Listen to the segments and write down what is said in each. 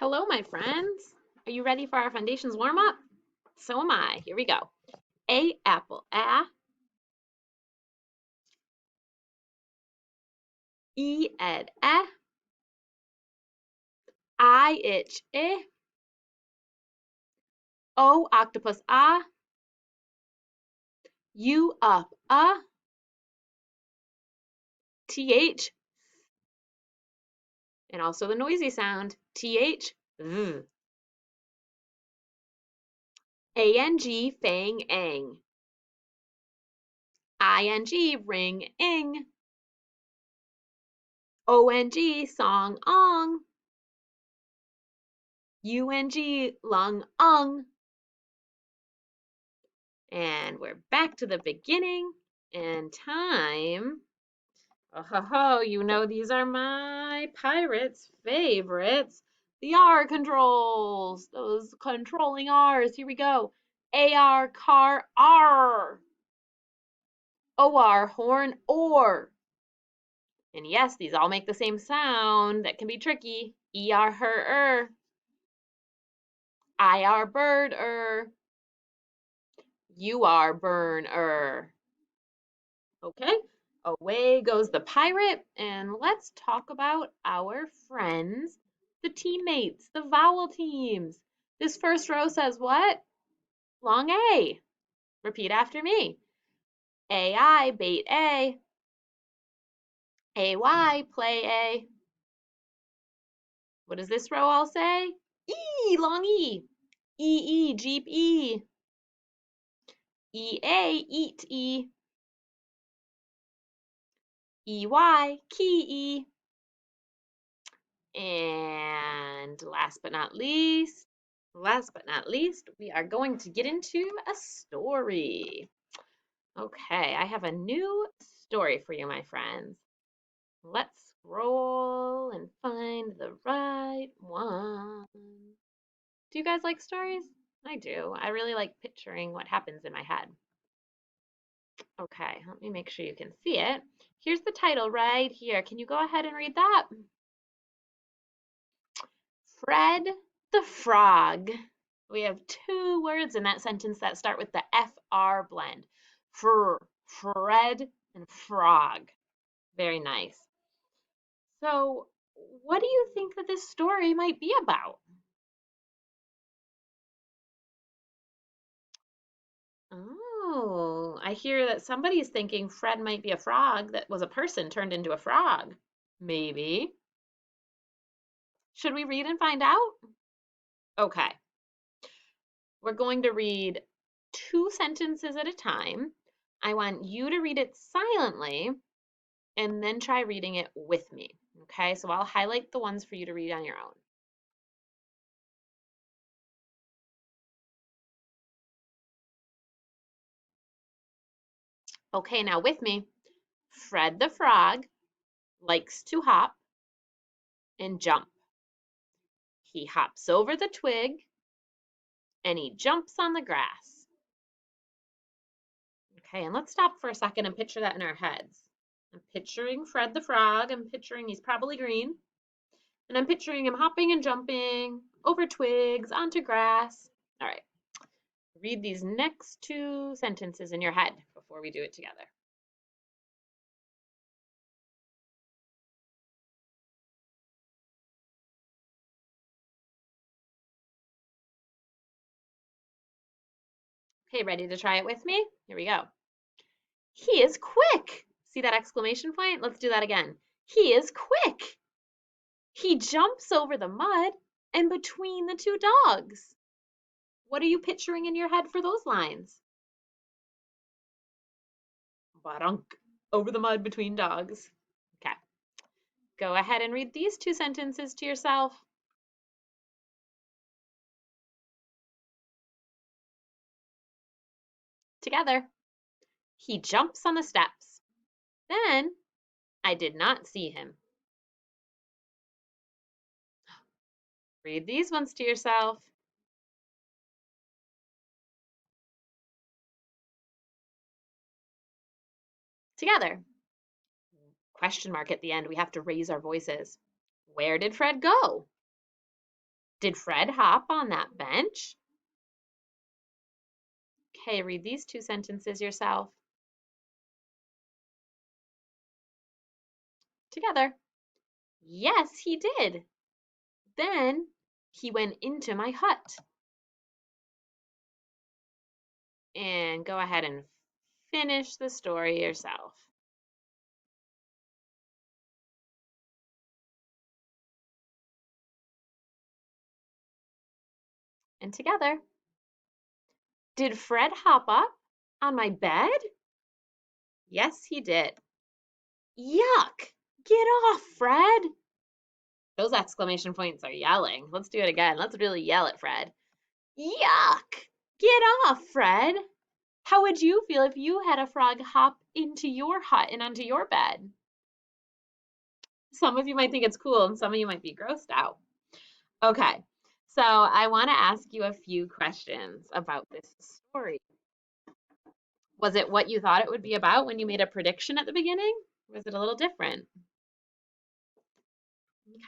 Hello, my friends. Are you ready for our foundations warm up? So am I. Here we go. A apple, a. E ed, e. I itch, I. O octopus, a. U up, a. Th, and also the noisy sound, th, v. Ang, fang, ang. Ing, ring, ing. Ong, song, ong. Ung, lung, ung. And we're back to the beginning and time. Oh, ho, ho, you know these are my pirates' favorites. The R controls, those controlling R's. Here we go. AR, car, R. OR, horn, or. And yes, these all make the same sound. That can be tricky. ER, her, IR, bird, UR, burn, Okay, away goes the pirate, and let's talk about our friends, the teammates, the vowel teams. This first row says what? Long A. Repeat after me. AI, bait A. AY, play A. What does this row all say? E, long E. EE, jeep E. EA, eat E. EY, key E. And last but not least, we are going to get into a story. Okay, I have a new story for you, my friends. Let's scroll and find the right one. Do you guys like stories? I do. I really like picturing what happens in my head. Okay, let me make sure you can see it. Here's the title right here. Can you go ahead and read that? Fred the Frog. We have two words in that sentence that start with the FR blend. Fred and frog. Very nice. So, what do you think that this story might be about? Oh, I hear that somebody's thinking Fred might be a frog that was a person turned into a frog. Maybe. Should we read and find out? Okay. We're going to read two sentences at a time. I want you to read it silently and then try reading it with me. Okay, so I'll highlight the ones for you to read on your own. Okay, now with me. Fred the Frog likes to hop and jump. He hops over the twig and he jumps on the grass. Okay, and let's stop for a second and picture that in our heads. I'm picturing Fred the Frog. I'm picturing he's probably green. And I'm picturing him hopping and jumping over twigs onto grass. All right, read these next two sentences in your head before we do it together. Okay, ready to try it with me? Here we go. He is quick. See that exclamation point? Let's do that again. He is quick. He jumps over the mud and between the two dogs. What are you picturing in your head for those lines? Badunk, over the mud between dogs. Okay. Go ahead and read these two sentences to yourself. Together. He jumps on the steps. Then I did not see him. Read these ones to yourself. Together. Question mark at the end. We have to raise our voices. Where did Fred go? Did Fred hop on that bench? Okay, read these two sentences yourself together. Yes, he did. Then he went into my hut. And go ahead and finish the story yourself. And together. Did Fred hop up on my bed? Yes, he did. Yuck! Get off, Fred! Those exclamation points are yelling. Let's do it again. Let's really yell at Fred. Yuck! Get off, Fred! How would you feel if you had a frog hop into your hut and onto your bed? Some of you might think it's cool and some of you might be grossed out. Okay, so I want to ask you a few questions about this story. Was it what you thought it would be about when you made a prediction at the beginning? Was it a little different?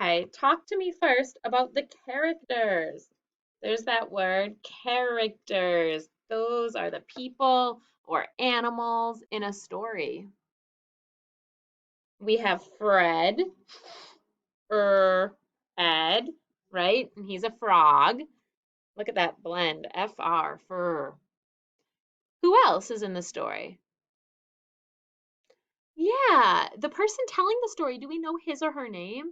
Okay, talk to me first about the characters. There's that word, characters. Those are the people or animals in a story. We have Fred, Ed, right? And he's a frog. Look at that blend, F-R, fur. Who else is in the story? Yeah, the person telling the story, do we know his or her name?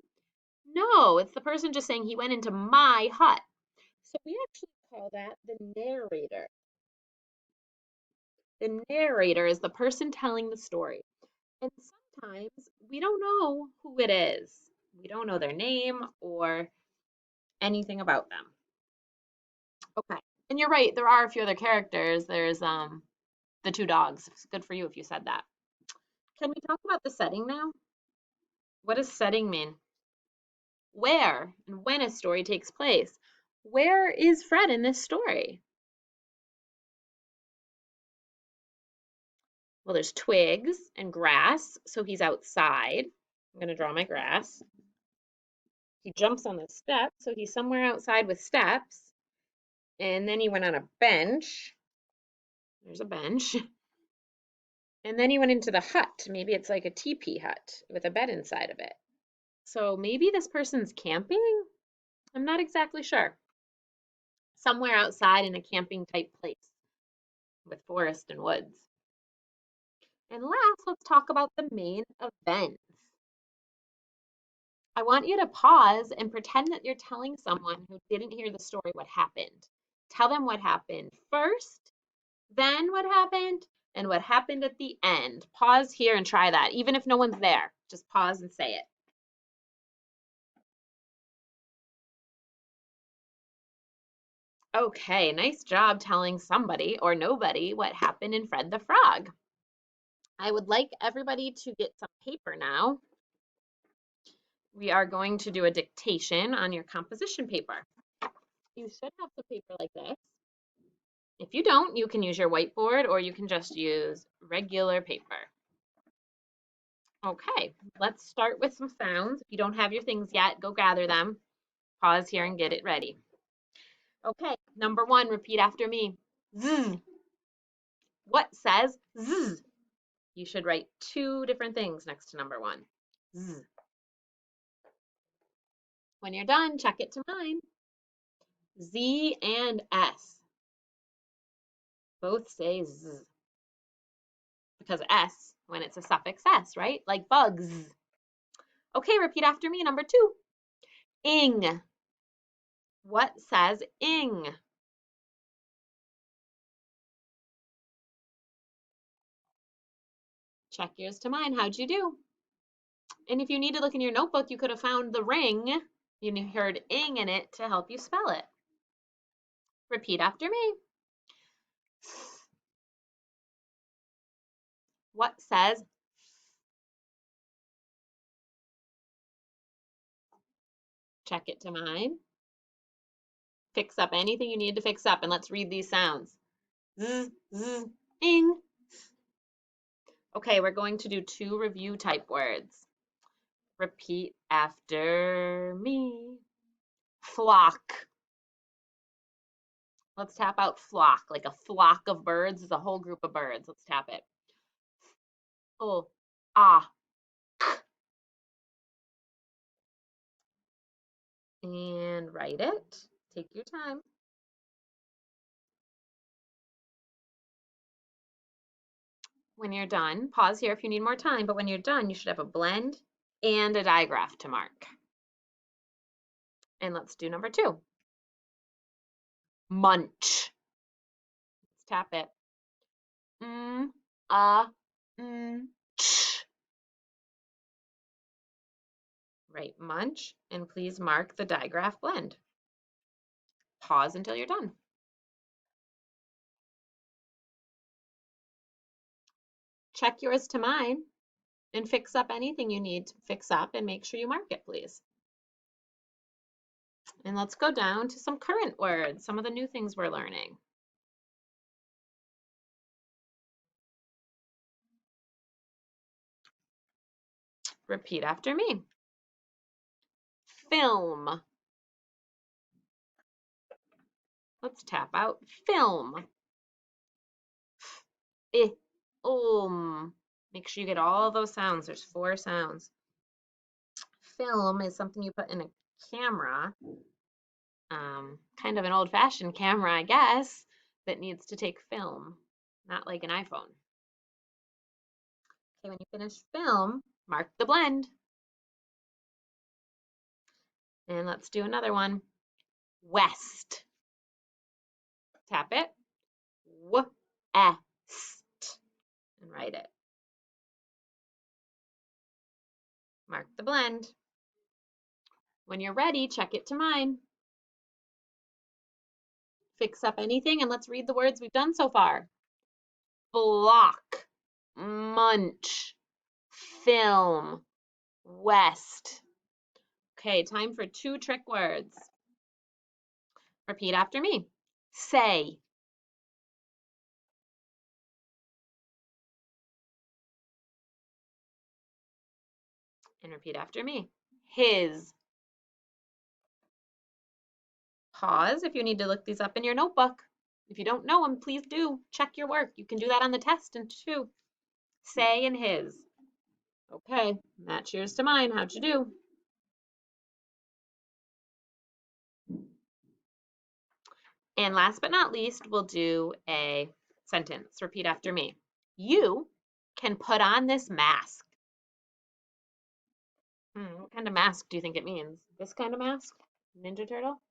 No, it's the person just saying he went into my hut. So we actually call that the narrator. The narrator is the person telling the story. And sometimes we don't know who it is. We don't know their name or anything about them. Okay. And you're right, there are a few other characters. There's the two dogs. It's good for you if you said that. Can we talk about the setting now? What does setting mean? Where and when a story takes place. Where is Fred in this story? Well, there's twigs and grass, so he's outside. I'm going to draw my grass. He jumps on the steps, so he's somewhere outside with steps. And then he went on a bench. There's a bench. And then he went into the hut. Maybe it's like a teepee hut with a bed inside of it. So maybe this person's camping? I'm not exactly sure. Somewhere outside in a camping type place with forest and woods. And last, let's talk about the main events. I want you to pause and pretend that you're telling someone who didn't hear the story what happened. Tell them what happened first, then what happened, and what happened at the end. Pause here and try that, even if no one's there. Just pause and say it. Okay, nice job telling somebody or nobody what happened in Fred the Frog. I would like everybody to get some paper now. We are going to do a dictation on your composition paper. You should have some paper like this. If you don't, you can use your whiteboard or you can just use regular paper. Okay, let's start with some sounds. If you don't have your things yet, go gather them. Pause here and get it ready. Okay, number one, repeat after me. Zzz. What says zzz? You should write two different things next to number one. Zzz. When you're done, check it to mine. Z and S. Both say z. Because S, when it's a suffix S, right? Like bugs. Okay, repeat after me. Number two. Ing. What says ing? Check yours to mine. How'd you do? And if you need to look in your notebook, you could have found the ring. You heard ing in it to help you spell it. Repeat after me. What says? Check it to mine. Fix up anything you need to fix up, and let's read these sounds. Z, z, ing. Okay, we're going to do two review type words. Repeat after me. Flock. Let's tap out flock, like a flock of birds is a whole group of birds. Let's tap it. Oh, ah, and write it. Take your time. When you're done, pause here if you need more time, but when you're done, you should have a blend and a digraph to mark. And let's do number 2. Munch. Let's tap it. Ch. Right, munch, and please mark the digraph blend. Pause until you're done. Check yours to mine and fix up anything you need to fix up and make sure you mark it, please. And let's go down to some current words, some of the new things we're learning. Repeat after me. Film. Let's tap out film. Make sure you get all those sounds. There's 4 sounds. Film is something you put in a camera, kind of an old-fashioned camera, I guess, that needs to take film, not like an iPhone. Okay, when you finish film, mark the blend. And let's do another one. West. Tap it. W-est. And write it. Mark the blend. When you're ready, check it to mine. Fix up anything and let's read the words we've done so far. Block, munch, film, west. Okay, time for 2 trick words. Repeat after me. Say. And repeat after me. His. Pause if you need to look these up in your notebook. If you don't know them, please do. Check your work. You can do that on the test too. Say and his. Okay, match yours to mine. How'd you do? And last but not least, we'll do a sentence. Repeat after me. You can put on this mask. What kind of mask do you think it means? This kind of mask? Ninja Turtle?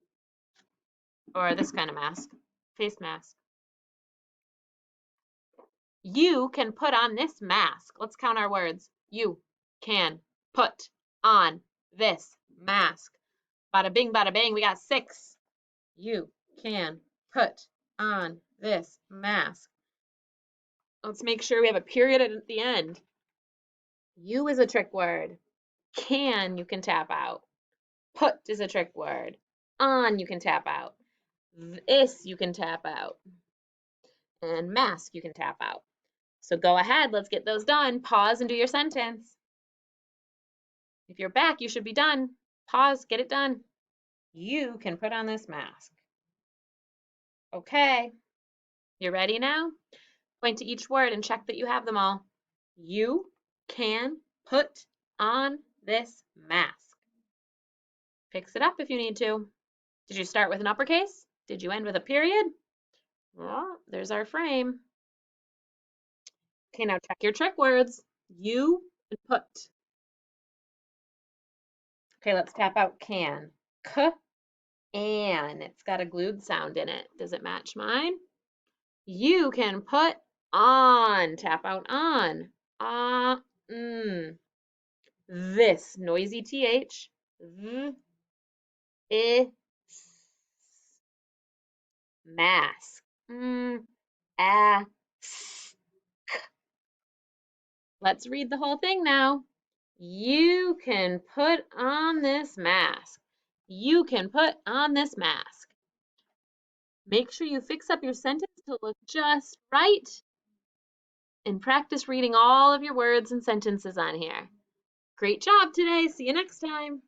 Or this kind of mask? Face mask. You can put on this mask. Let's count our words. You can put on this mask. Bada bing, bada bang, we got 6. You can put on this mask. Let's make sure we have a period at the end. You is a trick word. Can, you can tap out. Put is a trick word. On, you can tap out. This, you can tap out. And mask, you can tap out. So go ahead, let's get those done. Pause and do your sentence. If you're back, you should be done. Pause, get it done. You can put on this mask. Okay, you're ready now? Point to each word and check that you have them all. You can put on this mask. Fix it up if you need to. Did you start with an uppercase? Did you end with a period? Well, there's our frame. Okay, now check your trick words. You and put. Okay, let's tap out can. K-an. It's got a glued sound in it. Does it match mine? You can put on. Tap out on. This noisy th. Is mask. Ask. Let's read the whole thing now. You can put on this mask. You can put on this mask. Make sure you fix up your sentence to look just right and practice reading all of your words and sentences on here. Great job today. See you next time.